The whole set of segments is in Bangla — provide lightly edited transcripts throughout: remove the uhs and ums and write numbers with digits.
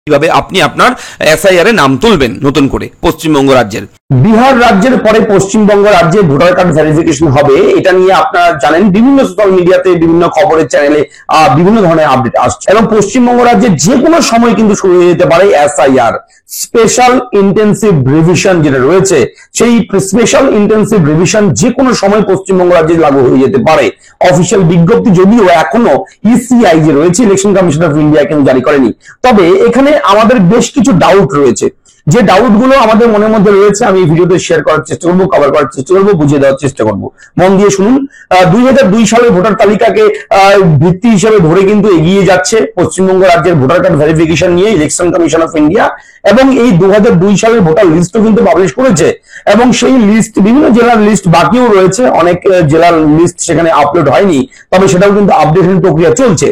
কিভাবে আপনি আপনার এসআইআর এ নাম তুলবেন নতুন করে পশ্চিমবঙ্গ রাজ্যের। বিহার রাজ্যের পরে পশ্চিমবঙ্গ রাজ্যে ভোটার কার্ড ভেরিফিকেশন হবে, এটা নিয়ে আপনারা জানেন বিভিন্ন সোশ্যাল মিডিয়াতে বিভিন্ন খবরের চ্যানেলে বিভিন্ন ধরনের আপডেট আসছে এবং পশ্চিমবঙ্গ রাজ্যে যে কোনো সময় কিন্তু শুরু হয়ে যেতে পারে এসআইআর স্পেশাল ইন্টেন্সিভ রিভিশন যেটা রয়েছে, সেই স্পেশাল ইন্টেন্সিভ রিভিশন যে কোনো সময় পশ্চিমবঙ্গ রাজ্যে লাগু হয়ে যেতে পারে। অফিসিয়াল বিজ্ঞপ্তি যদিও এখনো ইসিআই যে রয়েছে ইলেকশন কমিশন অফ ইন্ডিয়া কিন্তু জারি করেনি, তবে এখানে আমাদের বেশ কিছু ডাউট রয়েছে। যে ডাউট গুলো আমাদের মনের মধ্যে রয়েছে আমি এই ভিডিওতে শেয়ার করার চেষ্টা করবো, কভার করার চেষ্টা করবো, বুঝিয়ে দেওয়ার চেষ্টা করবো। মন দিয়ে শুনুন। 2002 সালের ভোটার তালিকাকে ভিত্তি হিসেবে ধরে কিন্তু এগিয়ে যাচ্ছে পশ্চিমবঙ্গ রাজ্যের ভোটার কার্ড ভেরিফিকেশন নিয়ে ইলেকশন কমিশন অফ ইন্ডিয়া, এবং এই 2002 সালের ভোটার লিস্টও কিন্তু পাবলিশ করেছে এবং সেই লিস্ট বিভিন্ন জেলার লিস্ট বাকিও রয়েছে, অনেক জেলার লিস্ট সেখানে আপলোড হয়নি, তবে সেটাও কিন্তু আপডেশন প্রক্রিয়া চলছে।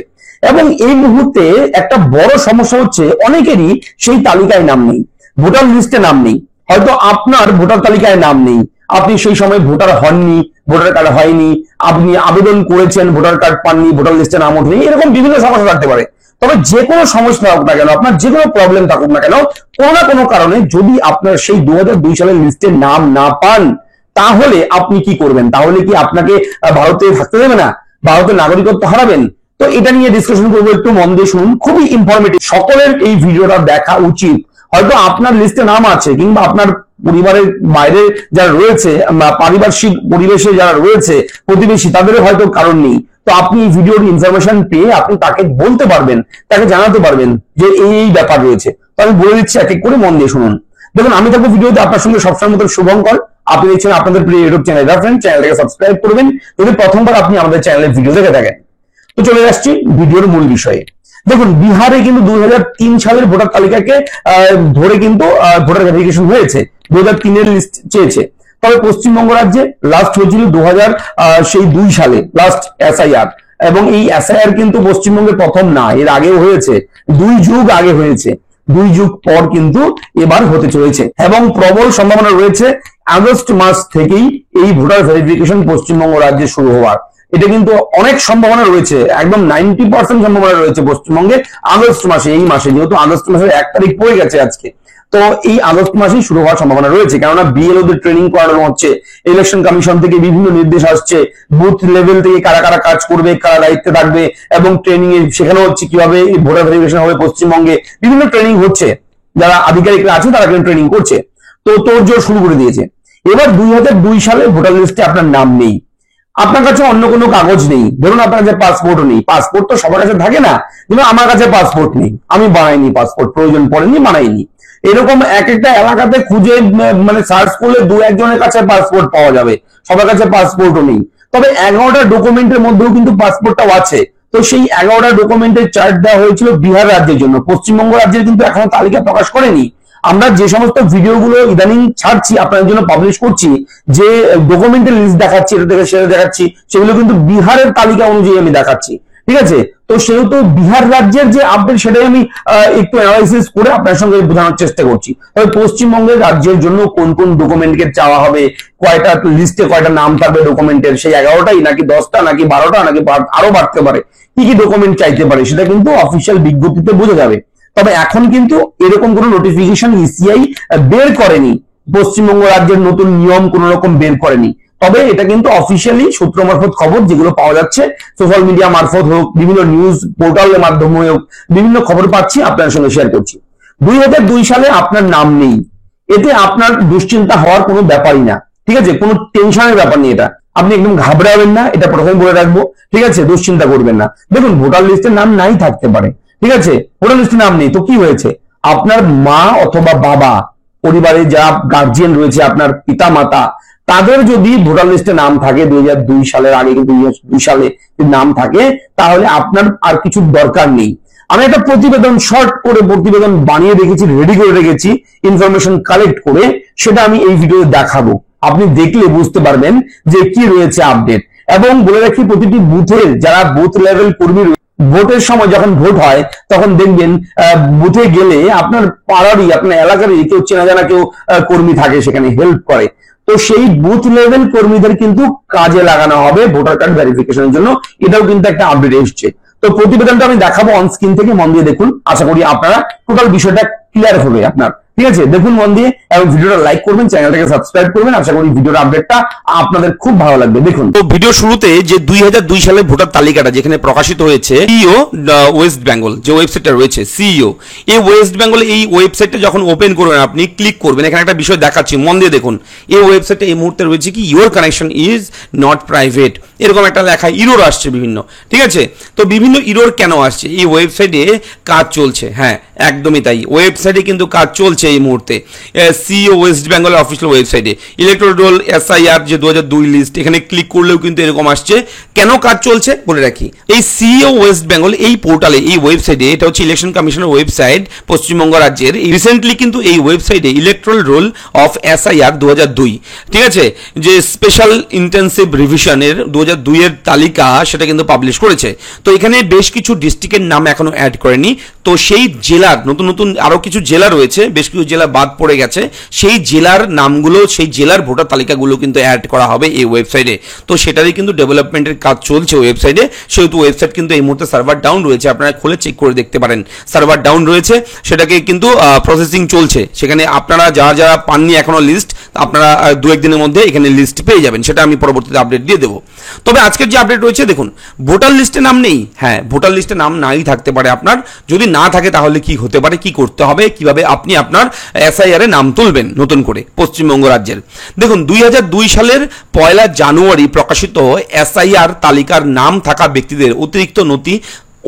এবং এই মুহূর্তে একটা বড় সমস্যা হচ্ছে অনেকেরই সেই তালিকায় নাম নেই, ভোটার লিস্টে নাম নেই। হয়তো আপনার ভোটার তালিকায় নাম নেই, আপনি সেই সময় ভোটার হননি, ভোটার কার্ড হয়নি, আপনি আবেদন করেছেন ভোটার কার্ড পাননি, ভোটার লিস্টে নাম ওঠেনি, এরকম বিভিন্ন সমস্যা থাকতে পারে। তবে যে কোনো সমস্যা হোক না কেন, আপনার যে কোনো প্রবলেম থাকুক না কেন, কোনো না কোনো কারণে যদি আপনার সেই 2002 সালের লিস্টে নাম না পান, তাহলে আপনি কি করবেন? তাহলে কি আপনাকে ভারতে থাকতে দেবে না? ভারতের নাগরিকত্ব হারাবেন? তো এটা নিয়ে ডিসকাশন করবো, একটু মন দিয়ে শুনুন, খুবই ইনফরমেটিভ, সকলের এই ভিডিওটা দেখা উচিত। হয়তো আপনার লিস্টে নাম আছে কিংবা আপনার পরিবারের বাইরে যারা রয়েছে, পারিপার্শ্বিক পরিবেশে যারা রয়েছে প্রতিবেশী, তাদেরও হয়তো কারণ নেই। তো আপনি এই ভিডিওর ইনফরমেশন পেয়ে আপনি তাকে বলতে পারবেন, তাকে জানাতে পারবেন যে এই ব্যাপার রয়েছে। তো আমি বলে দিচ্ছি, এক এক করে মন দিয়ে শুনুন। দেখুন, আমি থাকবো ভিডিওতে আপনার সঙ্গে সবসময় মতো শুভঙ্কর। আপনি দেখছেন আপনাদের প্রিয় ইউটিউব চ্যানেল রেফারেন্স, চ্যানেলটাকে সাবস্ক্রাইব করবেন যদি প্রথমবার আপনি আমাদের চ্যানেলের ভিডিও দেখে থাকেন। তো চলে আসছি ভিডিওর মূল বিষয়ে। দেখুন, বিহারে কিন্তু 2003 সালের ভোটার তালিকাকে ধরে কিন্তু ভোটার ভেরিফিকেশন হয়েছে, 2003 এর লিস্ট চেয়েছে। তবে পশ্চিমবঙ্গ রাজ্যে লাস্ট হয়েছিল 2002 সালে লাস্ট এসআইআর, এবং এই এসআইআর কিন্তু পশ্চিমবঙ্গের প্রথম না, এর আগেও হয়েছে, 2 যুগ আগে হয়েছে, 2 যুগ পর কিন্তু এবার হতে চলেছে এবং প্রবল সম্ভাবনা রয়েছে আগস্ট মাস থেকেই এই ভোটার ভেরিফিকেশন পশ্চিমবঙ্গ রাজ্যে শুরু হওয়ার। এটা কিন্তু অনেক সম্ভাবনা রয়েছে, একদম 90% সম্ভাবনা রয়েছে পশ্চিমবঙ্গে আগস্ট মাসে, এই মাসে, যেহেতু আগস্ট মাসের 1 তারিখ পড়ে গেছে আজকে, তো এই আগস্ট মাসেই শুরু হওয়ার সম্ভাবনা রয়েছে। কেননা বিএলওদের ট্রেনিং করানো হচ্ছে, ইলেকশন কমিশন থেকে বিভিন্ন নির্দেশ আসছে, বুথ লেভেল থেকে কারা কারা কাজ করবে, কারা দায়িত্বে থাকবে, এবং ট্রেনিং এ শেখানো হচ্ছে কিভাবে ভোটার ভেরিফিকেশন হবে পশ্চিমবঙ্গে, বিভিন্ন ট্রেনিং হচ্ছে, যারা আধিকারিকরা আছে তারা কিন্তু ট্রেনিং করছে। তো তোড়জোড় শুরু করে দিয়েছে। এবার 2002 সালে ভোটার লিস্টে আপনার নাম নেই, আপনার কাছে অন্য কোনো কাগজ নেই, ধরুন আপনার কাছে পাসপোর্টও নেই, পাসপোর্ট তো সবার কাছে থাকে না, যেমন আমার কাছে পাসপোর্ট নেই, আমি বানাইনি পাসপোর্ট, প্রয়োজন পড়েনি, বানাইনি। এরকম এক একটা এলাকাতে খুঁজে মানে সার্চ করলে 2-1 জনের কাছে পাসপোর্ট পাওয়া যাবে, সবার কাছে পাসপোর্টও নেই। তবে 11টা ডকুমেন্টের মধ্যেও কিন্তু পাসপোর্টটাও আছে। তো সেই 11টা ডকুমেন্টের চার্ট দেওয়া হয়েছিল বিহার রাজ্যের জন্য, পশ্চিমবঙ্গ রাজ্যের কিন্তু এখনো তালিকা প্রকাশ করেনি। আমরা যে সমস্ত ভিডিওগুলো ইদানিং ছাড়ছি, আপনাদের জন্য পাবলিশ করছি, যে ডকুমেন্টের লিস্ট দেখাচ্ছি, এটা থেকে সেটা দেখাচ্ছি, সেগুলো কিন্তু বিহারের তালিকা অনুযায়ী আমি দেখাচ্ছি, ঠিক আছে? তো সেহেতু বিহার রাজ্যের যে আপডেট সেটাই আমি একটু অ্যানালাইসিস করে আপনার সঙ্গে বোঝানোর চেষ্টা করছি। তবে পশ্চিমবঙ্গের রাজ্যের জন্য কোন কোন ডকুমেন্টকে চাওয়া হবে, কয়টা লিস্টে কয়টা নাম থাকবে ডকুমেন্টের, সেই 11টাই নাকি 10টা নাকি 12টা নাকি আরো বাড়তে পারে, কি কি ডকুমেন্ট চাইতে পারে, সেটা কিন্তু অফিসিয়াল বিজ্ঞপ্তিতে বোঝা যাবে। তবে এখন কিন্তু এরকম কোন নোটিফিকেশন ইসিআই বের করেনি, পশ্চিমবঙ্গ রাজ্যের নতুন নিয়ম কোন রকম বের করেনি। তবে এটা কিন্তু অফিসিয়ালি সূত্র মারফত খবর যেগুলো পাওয়া যাচ্ছে, সোশ্যাল মিডিয়া মারফত হোক, বিভিন্ন নিউজ পোর্টালের মাধ্যমে হোক, বিভিন্ন খবর পাচ্ছি, আপনার সঙ্গে শেয়ার করছি। 2002 সালে আপনার নাম নেই, এতে আপনার দুশ্চিন্তা হওয়ার কোনো ব্যাপারই না, ঠিক আছে? কোনো টেনশনের ব্যাপার নেই, এটা আপনি একদম ঘাবড়াবেন না, এটা প্রথমে বলে রাখবো, ঠিক আছে? দুশ্চিন্তা করবেন না। দেখুন, ভোটার লিস্টের নাম নাই থাকতে পারে, ঠিক আছে? ভোটার লিস্টে নাম নেই তো কি হয়েছে, আপনার মা অথবা বাবা, পরিবারে যারা গার্জিয়ান রয়েছে, আপনার পিতা মাতা, তাদের যদি ভোটার লিস্টে নাম থাকে 2002 সালের আগে, কিন্তু 2002 সালে নাম থাকে, তাহলে আপনার আর কিছু দরকার নেই। আমি একটা প্রতিবেদন শর্ট করে প্রতিবেদন বানিয়ে রেখেছি, রেডি করে রেখেছি, ইনফরমেশন কালেক্ট করে, সেটা আমি এই ভিডিওতে দেখাবো। আপনি দেখলে বুঝতে পারবেন যে কি রয়েছে আপডেট। এবং বলে রাখি, প্রতিটি বুথের যারা বুথ লেভেল কর্মী, ভোটের সময় যখন ভোট হয় তখন দেখবেন বুথে গেলে আপনার পাড়ারই, আপনার এলাকারই কেউ চেনা জানা কেউ কর্মী থাকে, সেখানে হেল্প করে। তো সেই বুথ লেভেল কর্মীদের কিন্তু কাজে লাগানো হবে ভোটার কার্ড ভেরিফিকেশনের জন্য, এটাও কিন্তু একটা আপডেট এসছে। তো প্রতিবেদনটা আমি দেখাবো অন স্ক্রিন থেকে, মন দিয়ে দেখুন, আশা করি আপনারা টোটাল বিষয়টা ক্লিয়ার হবে আপনার। ঠিক আছে, দেখুন মন দিয়ে এবং ভিডিওটা লাইক করবেন, চ্যানেলটাকে সাবস্ক্রাইব করবেন। আশা করি ভিডিওর আপডেটটা আপনাদের খুব ভালো লাগবে। দেখুন তো ভিডিও শুরুতে যে 2002 সালের ভোটার তালিকাটা যেখানে প্রকাশিত হয়েছে সিইও ওয়েস্ট বেঙ্গল যে ওয়েবসাইটটা রয়েছে সিইও, এই ওয়েস্ট বেঙ্গল এই ওয়েবসাইটটা যখন ওপেন করবেন আপনি ক্লিক করবেন, এখানে একটা বিষয় দেখাচ্ছি, মন দিয়ে দেখুন। এই ওয়েবসাইটে এই মুহূর্তে রয়েছে কি your connection is not private, এরকম একটা লেখা ইরোর আসছে বিভিন্ন। ঠিক আছে, তো বিভিন্ন ইরোর কেন আসছে? এই ওয়েবসাইটে কাজ চলছে। হ্যাঁ একদমই তাই, ওয়েবসাইটে কিন্তু কাজ চলছে এই মুহূর্তে। সিইও ওয়েস্ট বেঙ্গলের অফিসিয়াল ওয়েবসাইটে ইলেকট্রাল রোল এসআইআর যে 2002 লিস্ট, এখানে ক্লিক করলেও কিন্তু এরকম আসছে। কেন কাজ চলছে বলে রাখি, এই সিইও ওয়েস্ট বেঙ্গল এই পোর্টালে এই ওয়েবসাইটে, এটা হচ্ছে ইলেকশন কমিশনের ওয়েবসাইট পশ্চিমবঙ্গ রাজ্যের, রিসেন্টলি কিন্তু এই ওয়েবসাইটে ইলেকট্রাল রোল অফ এসআইআর 2002, ঠিক আছে, যে স্পেশাল ইন্টেন্সিভ রিভিশনের 2002 এর তালিকা সেটা কিন্তু পাবলিশ করেছে। তো এখানে বেশ কিছু ডিস্ট্রিক্টের নাম এখনো অ্যাড করেনি, তো সেই জেলার নতুন নতুন আরো কিছু জেলা রয়েছে, বেশ কিছু জেলা বাদ পড়ে গেছে, সেই জেলার নামগুলো সেই জেলার ভোটার তালিকাগুলো কিন্তু অ্যাড করা হবে এই ওয়েবসাইটে। তো সেটারই কিন্তু ডেভেলপমেন্টের কাজ চলছে ওয়েবসাইটে। সেহেতু ওয়েবসাইট কিন্তু এই মুহূর্তে সার্ভার ডাউন রয়েছে, আপনারা খুলে চেক করে দেখতে পারেন। সার্ভার ডাউন রয়েছে, সেটাকে কিন্তু প্রসেসিং চলছে। সেখানে আপনারা যারা যারা পাননি এখনো লিস্ট, আপনারা 2-1 দিনের মধ্যে এখানে লিস্ট পেয়ে যাবেন, সেটা আমি পরবর্তীতে আপডেট দিয়ে দেবো। তবে আজকের যে আপডেট রয়েছে দেখুন, ভোটার লিস্টে নাম নেই। হ্যাঁ, ভোটার লিস্টে নাম নাই থাকতে পারে আপনার, যদি না থাকে তাহলে কি হতে পারে, কি করতে হবে, কিভাবে আপনি আপনার এসআইআর এ নাম তুলবেন নতুন করে পশ্চিমবঙ্গ রাজ্যের। দেখুন 2002 সালের 1 জানুয়ারি প্রকাশিত এসআইআর তালিকার নাম থাকা ব্যক্তিদের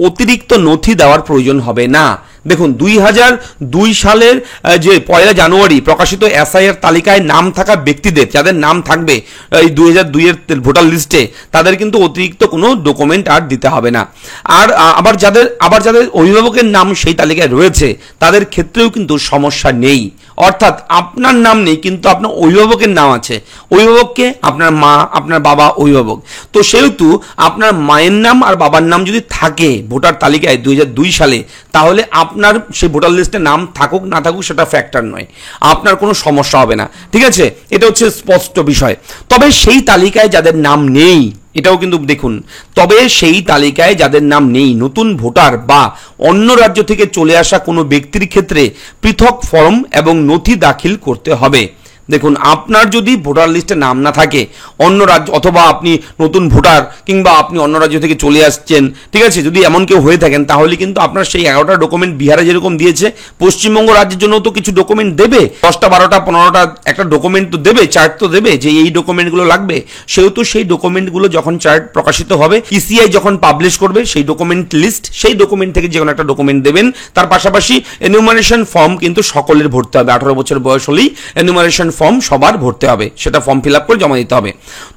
অতিরিক্ত নথি দেওয়ার প্রয়োজন হবে না। দেখুন 2002 সালের যে 1 জানুয়ারি প্রকাশিত এসআইআর তালিকায় নাম থাকা ব্যক্তিদের, যাদের নাম থাকবে এই 2002 এর ভোটার লিস্টে, তাদের কিন্তু অতিরিক্ত কোনো ডকুমেন্ট আর দিতে হবে না। আর আবার যাদের অভিভাবকের নাম সেই তালিকায় রয়েছে তাদের ক্ষেত্রেও কিন্তু সমস্যা নেই। অর্থাৎ আপনার নাম নেই কিন্তু আপনার অভিভাবকের নাম আছে, অভিভাবককে আপনার মা, আপনার বাবা অভিভাবক। তো সেহেতু আপনার মায়ের নাম আর বাবার নাম যদি থাকে ভোটার তালিকায় 2002 সালে, তাহলে আপনার সেই ভোটার লিস্টে নাম থাকুক না থাকুক সেটা ফ্যাক্টর নয়, আপনার কোনো সমস্যা হবে না। ঠিক আছে, এটা হচ্ছে স্পষ্ট বিষয়। তবে সেই তালিকায় যাদের নাম নেই, এটাও কিন্তু দেখুন, তবে সেই তালিকায় যাদের নাম নেই, নতুন ভোটার বা অন্য রাজ্য থেকে চলে আসা কোনো ব্যক্তির ক্ষেত্রে পৃথক ফর্ম এবং নথি দাখিল করতে হবে। দেখুন আপনার যদি ভোটার লিস্টে নাম না থাকে, অন্য রাজ্য অথবা আপনি নতুন ভোটার কিংবা আপনি অন্য রাজ্য থেকে চলে আসছেন, ঠিক আছে, যদি এমন কেউ হয়ে থাকেন, তাহলে কিন্তু আপনার সেই 11টা ডকুমেন্ট বিহারে যেরকম দিয়েছে, পশ্চিমবঙ্গ রাজ্যের জন্য তো কিছু ডকুমেন্ট দেবে, 10টা 12টা 15টা একটা ডকুমেন্ট তো দেবে, চার্ট তো দেবে যে এই ডকুমেন্টগুলো লাগবে। সেহেতু সেই ডকুমেন্টগুলো যখন চার্ট প্রকাশিত হবে, ইসিআই যখন পাবলিশ করবে সেই ডকুমেন্ট লিস্ট, সেই ডকুমেন্ট থেকে যে কোনো একটা ডকুমেন্ট দেবেন। তার পাশাপাশি এনুমারেশন ফর্ম কিন্তু সকলের ভরতে হবে, 18 বছর বয়স হলেই এনুমারেশন ফর্ম সবার ভরতে হবে, সেটা ফর্ম ফিল আপ করে জমা দিতে হবে।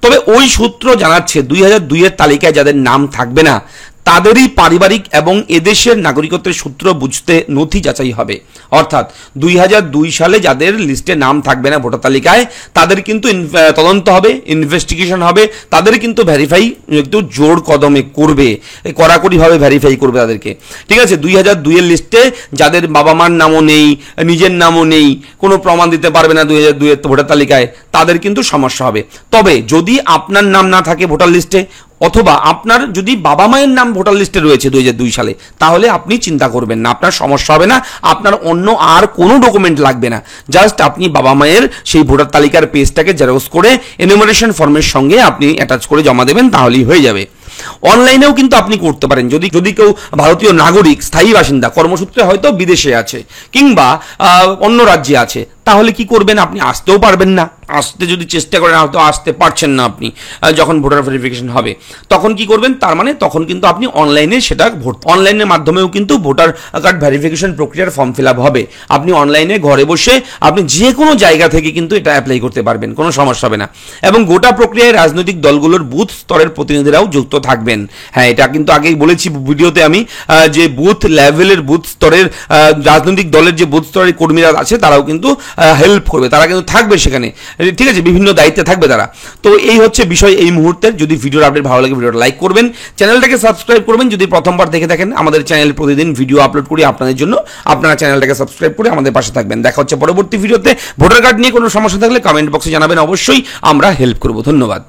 তবে ওই সূত্র জানাচ্ছে 2002 এর তালিকায় যাদের নাম থাকবে না তাদেরই পারিবারিক এবং এদেশের নাগরিকত্বের সূত্র বুঝতে নথি যাচাই হবে। অর্থাৎ 2002 সালে যাদের লিস্টে নাম থাকবে না ভোটার তালিকায়, তাদের কিন্তু তদন্ত হবে, ইনভেস্টিগেশন হবে, তাদের কিন্তু ভেরিফাই একটু জোর কদমে করবে, কড়াকড়িভাবে ভেরিফাই করবে তাদেরকে। ঠিক আছে, 2002 এর লিস্টে যাদের বাবা মার নামও নেই, নিজের নামও নেই, কোনো প্রমাণ দিতে পারবে না 2002 এর ভোটার তালিকায়, তাদের কিন্তু সমস্যা হবে। তবে যদি আপনার নাম না থাকে ভোটার লিস্টে, অথবা আপনার যদি বাবা মায়ের নাম ভোটার লিস্টে রয়েছে 2002 সালে, তাহলে আপনি চিন্তা করবেন না, আপনার সমস্যা হবে না, আপনার অন্য আর কোনো ডকুমেন্ট লাগবে না। জাস্ট আপনি বাবা মায়ের সেই ভোটার তালিকার পেজটাকে জেরক্স করে এনুমারেশন ফর্মের সঙ্গে আপনি অ্যাটাচ করে জমা দেবেন, তাহলেই হয়ে যাবে। অনলাইনেও কিন্তু আপনি করতে পারেন, যদি কেউ ভারতীয় নাগরিক, স্থায়ী বাসিন্দা, কর্মসূত্রে হয়তো বিদেশে আছে কিংবা অন্য রাজ্যে আছে, তাহলে কি করবেন, আপনি আসতেও পারবেন না, আসতে যদি চেষ্টা করেন হয়তো আসতে পারছেন না আপনি, যখন ভোটার ভেরিফিকেশন হবে তখন কি করবেন, তার মানে তখন কিন্তু আপনি অনলাইনে সেটা অনলাইনের মাধ্যমেও কিন্তু ভোটার কার্ড ভেরিফিকেশন প্রক্রিয়ার ফর্ম ফিল আপ হবে। আপনি অনলাইনে ঘরে বসে আপনি যে কোনো জায়গা থেকে কিন্তু এটা অ্যাপ্লাই করতে পারবেন, কোনো সমস্যা হবে না। এবং গোটা প্রক্রিয়ায় রাজনৈতিক দলগুলোর বুথ স্তরের প্রতিনিধিরাও যুক্ত থাকবেন। হ্যাঁ, এটা কিন্তু আগেই বলেছি ভিডিওতে আমি, যে বুথ লেভেলের বুথ স্তরের রাজনৈতিক দলের যে বুথ স্তরের কর্মীরা আছে তারাও কিন্তু হেল্প করবে, তারা কিন্তু থাকবে সেখানে, ঠিক আছে, বিভিন্ন দায়িত্বে থাকবে তারা। তো এই হচ্ছে বিষয় এই মুহূর্তের। যদি ভিডিওর আপডেট ভালো লাগে ভিডিওটা লাইক করবেন, চ্যানেলটাকে সাবস্ক্রাইব করবেন। যদি প্রথমবার দেখে থাকেন, আমাদের চ্যানেলে প্রতিদিন ভিডিও আপলোড করি আপনাদের জন্য, আপনারা চ্যানেলটাকে সাবস্ক্রাইব করে আমাদের পাশে থাকবেন। দেখা হচ্ছে পরবর্তী ভিডিওতে। ভোটার কার্ড নিয়ে কোনো সমস্যা থাকলে কমেন্ট বক্সে জানাবেন, অবশ্যই আমরা হেল্প করব। ধন্যবাদ।